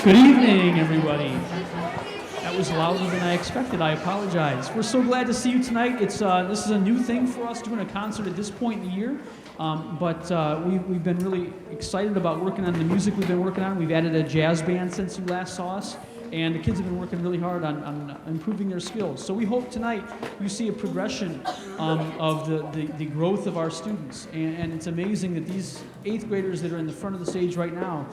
Good evening, everybody. That was louder than I expected. I apologize. We're so glad to see you tonight. This is a new thing for us, doing a concert at this point in the year. But we've been really excited about working on the music we've been working on. We've added a jazz band since you last saw us. And the kids have been working really hard on improving their skills. So we hope tonight you see a progression of the growth of our students. And it's amazing that these 8th graders that are in the front of the stage right now,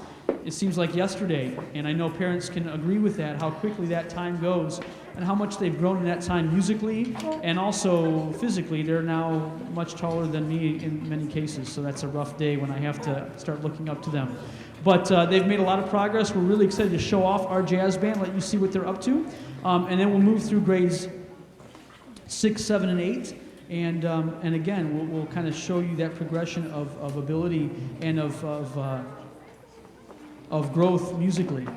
it seems like yesterday, and I know parents can agree with that, how quickly that time goes and how much they've grown in that time musically and also physically. They're now much taller than me in many cases, so that's a rough day when I have to start looking up to them. But they've made a lot of progress. We're really excited to show off our jazz band, let you see what they're up to. And then we'll move through grades 6, 7, and 8. And again, we'll kind of show you that progression of ability and of growth musically.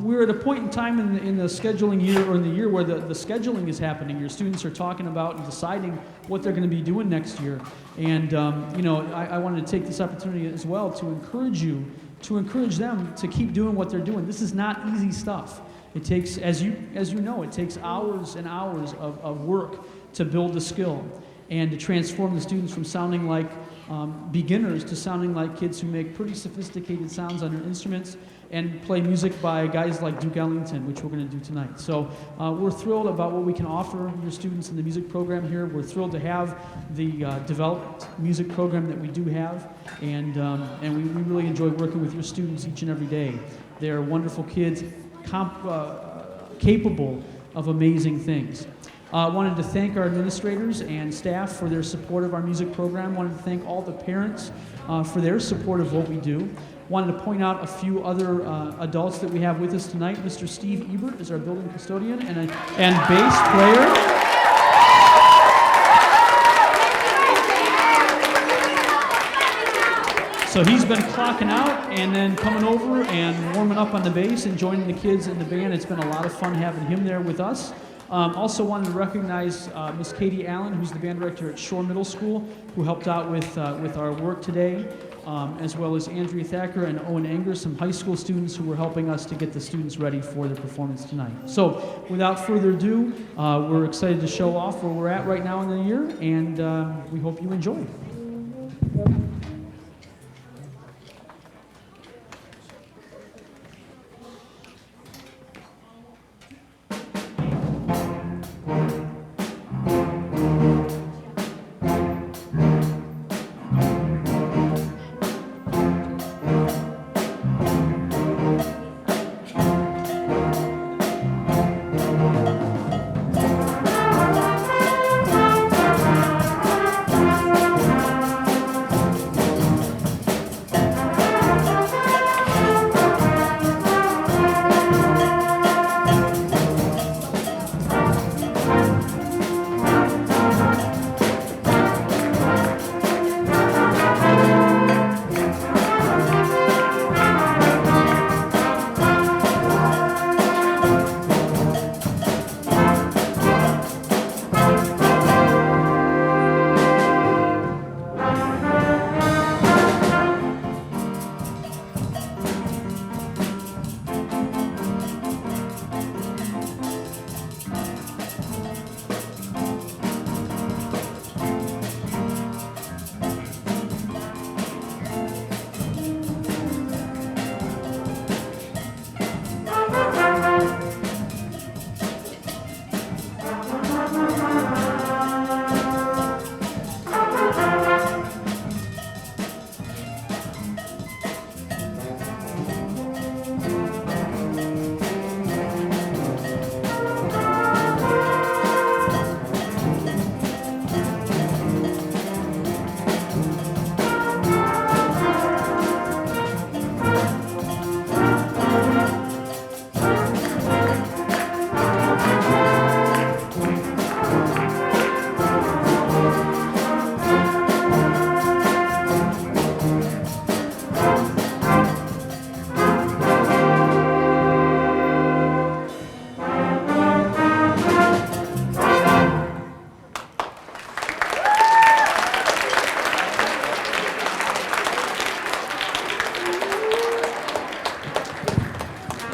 We're at a point in time in the scheduling year, or in the year where the scheduling is happening. Your students are talking about and deciding what they're going to be doing next year. And I wanted to take this opportunity as well to encourage them to keep doing what they're doing. This is not easy stuff. It takes, as you know, it takes hours and hours of work to build the skill and to transform the students from sounding like beginners to sounding like kids who make pretty sophisticated sounds on their instruments and play music by guys like Duke Ellington, which we're going to do tonight. So we're thrilled about what we can offer your students in the music program here. We're thrilled to have the developed music program that we do have, and we really enjoy working with your students each and every day. They're wonderful kids, capable of amazing things. Wanted to thank our administrators and staff for their support of our music program. Wanted to thank all the parents for their support of what we do. Wanted to point out a few other adults that we have with us tonight. Mr. Steve Ebert is our building custodian and bass player. So he's been clocking out and then coming over and warming up on the bass and joining the kids in the band. It's been a lot of fun having him there with us. Also wanted to recognize Miss Katie Allen, who's the band director at Shore Middle School, who helped out with our work today, as well as Andrea Thacker and Owen Anger, some high school students who were helping us to get the students ready for the performance tonight. So without further ado, we're excited to show off where we're at right now in the year, and we hope you enjoy.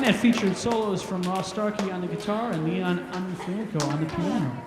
that featured solos from Ross Starkey on the guitar and Leon Anfranco on the piano.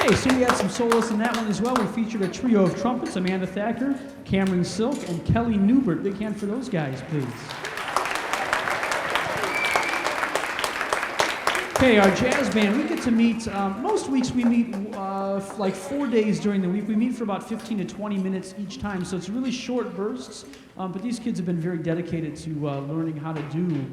Okay, so we had some soloists in that one as well. We featured a trio of trumpets, Amanda Thacker, Cameron Silk, and Kelly Newbert. Big hand for those guys, please. Okay, our jazz band, we get to meet, most weeks we meet like 4 days during the week. We meet for about 15 to 20 minutes each time, so it's really short bursts, but these kids have been very dedicated to learning how to do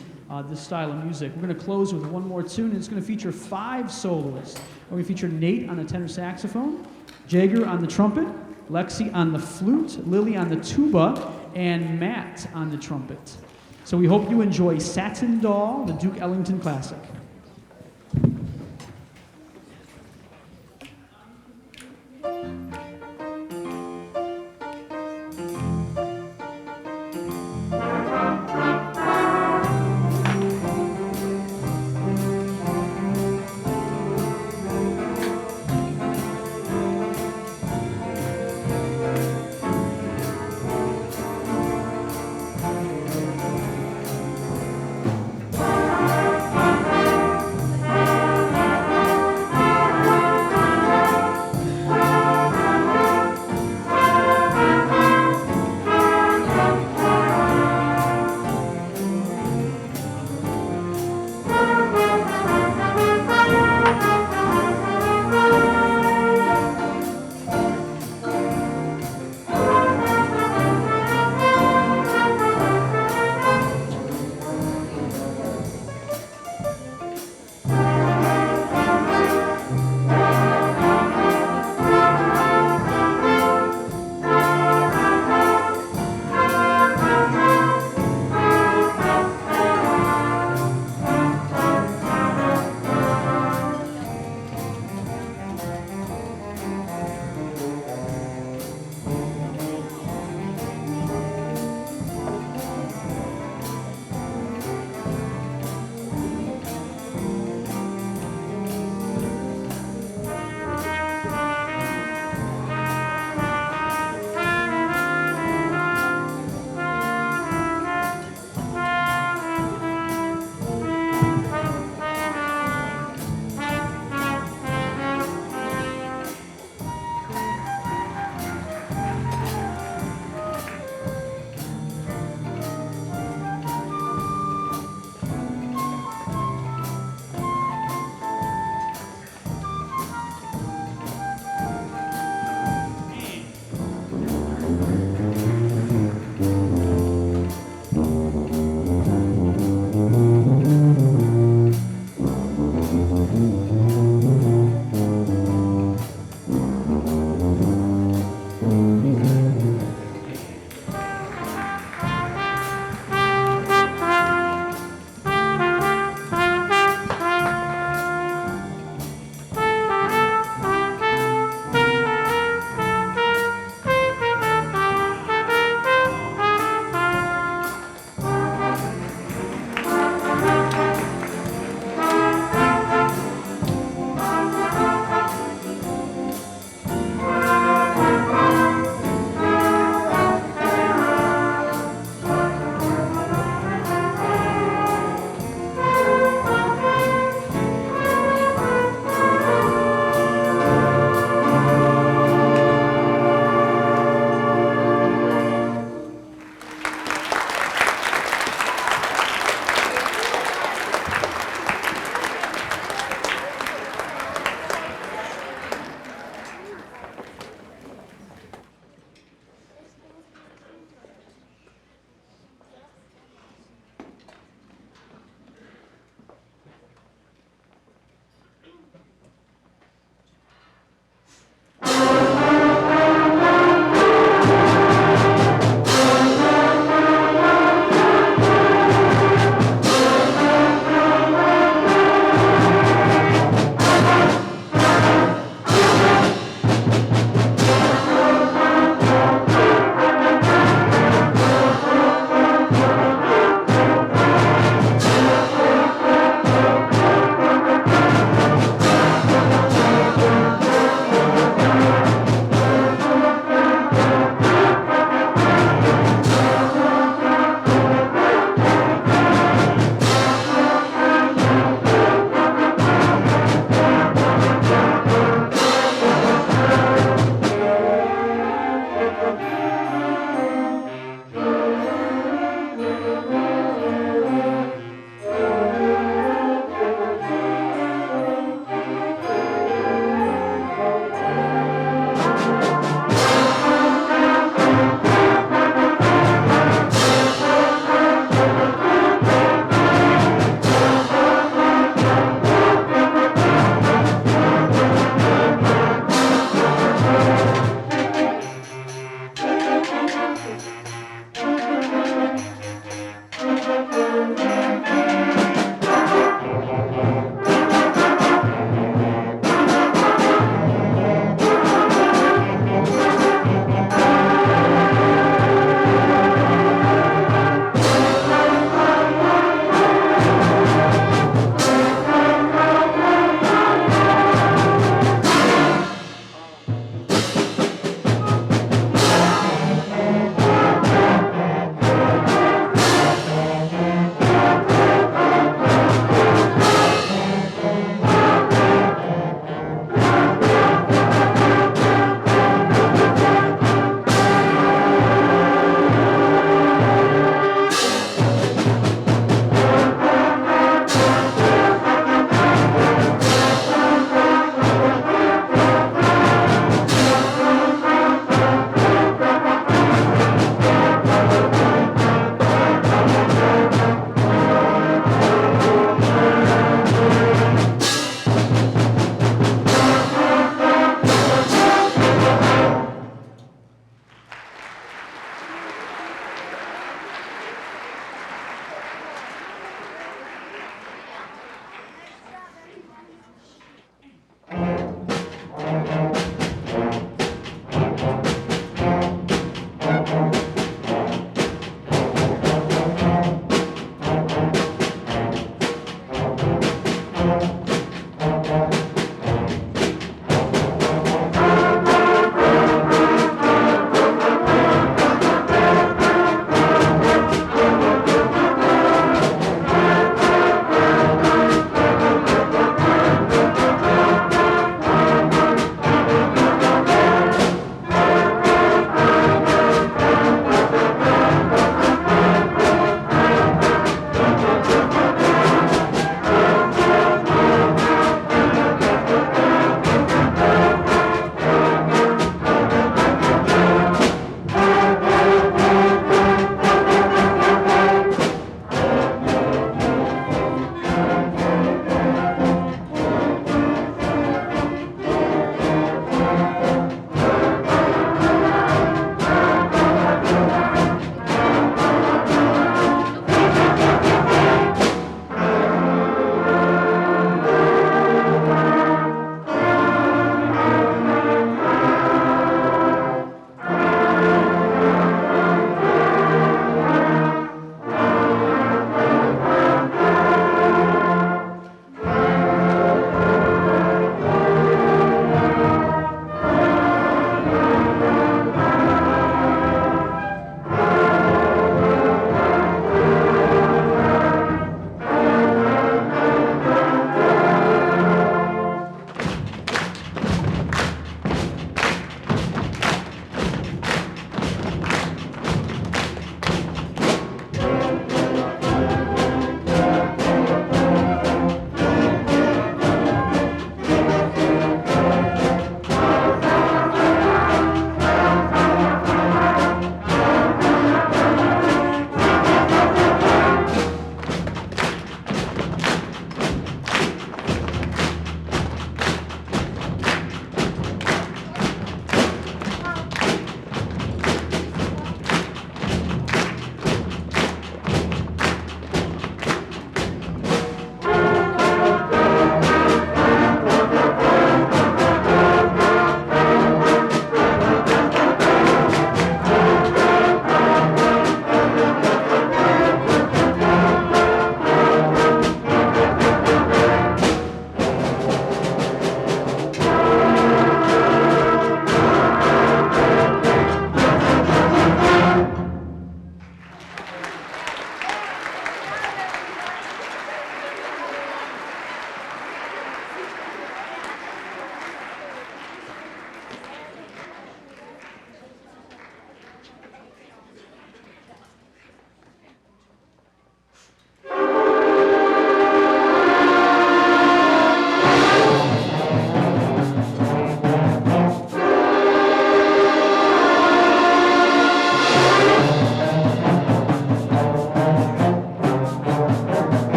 this style of music. We're going to close with one more tune, and it's going to feature 5 soloists. We're going to feature Nate on the tenor saxophone, Jagger on the trumpet, Lexi on the flute, Lily on the tuba, and Matt on the trumpet. So we hope you enjoy Satin Doll, the Duke Ellington classic.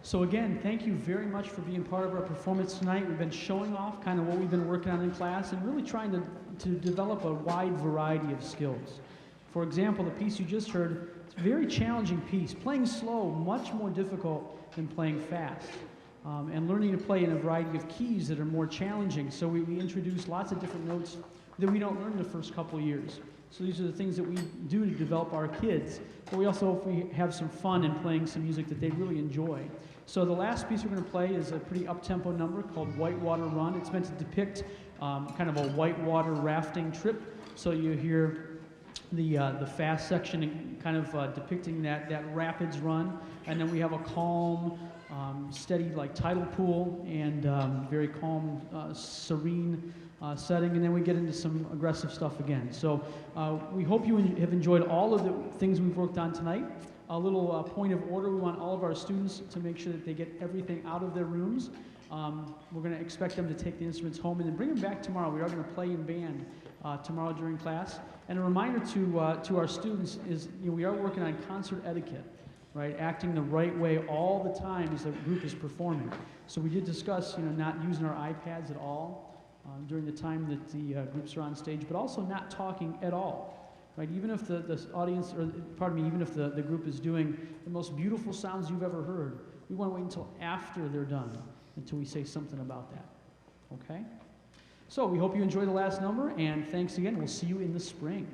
So again, thank you very much for being part of our performance tonight. We've been showing off kind of what we've been working on in class and really trying to develop a wide variety of skills. For example, the piece you just heard, it's a very challenging piece. Playing slow, much more difficult than playing fast. And learning to play in a variety of keys that are more challenging. So we introduce lots of different notes that we don't learn in the first couple of years. So these are the things that we do to develop our kids. But we also hope we have some fun in playing some music that they really enjoy. So the last piece we're going to play is a pretty up-tempo number called Whitewater Run. It's meant to depict kind of a whitewater rafting trip. So you hear the fast section kind of depicting that rapids run. And then we have a calm, steady like tidal pool and very calm, serene setting, and then we get into some aggressive stuff again. So we hope you have enjoyed all of the things we've worked on tonight. A little point of order, we want all of our students to make sure that they get everything out of their rooms. We're going to expect them to take the instruments home and then bring them back tomorrow. We are going to play in band tomorrow during class. And a reminder to our students is, we are working on concert etiquette, right? Acting the right way all the time as the group is performing. So we did discuss, not using our iPads at all during the time that the groups are on stage, but also not talking at all, right? Even if the audience, or pardon me, even if the group is doing the most beautiful sounds you've ever heard, we want to wait until after they're done until we say something about that, okay? So we hope you enjoy the last number, and thanks again. We'll see you in the spring.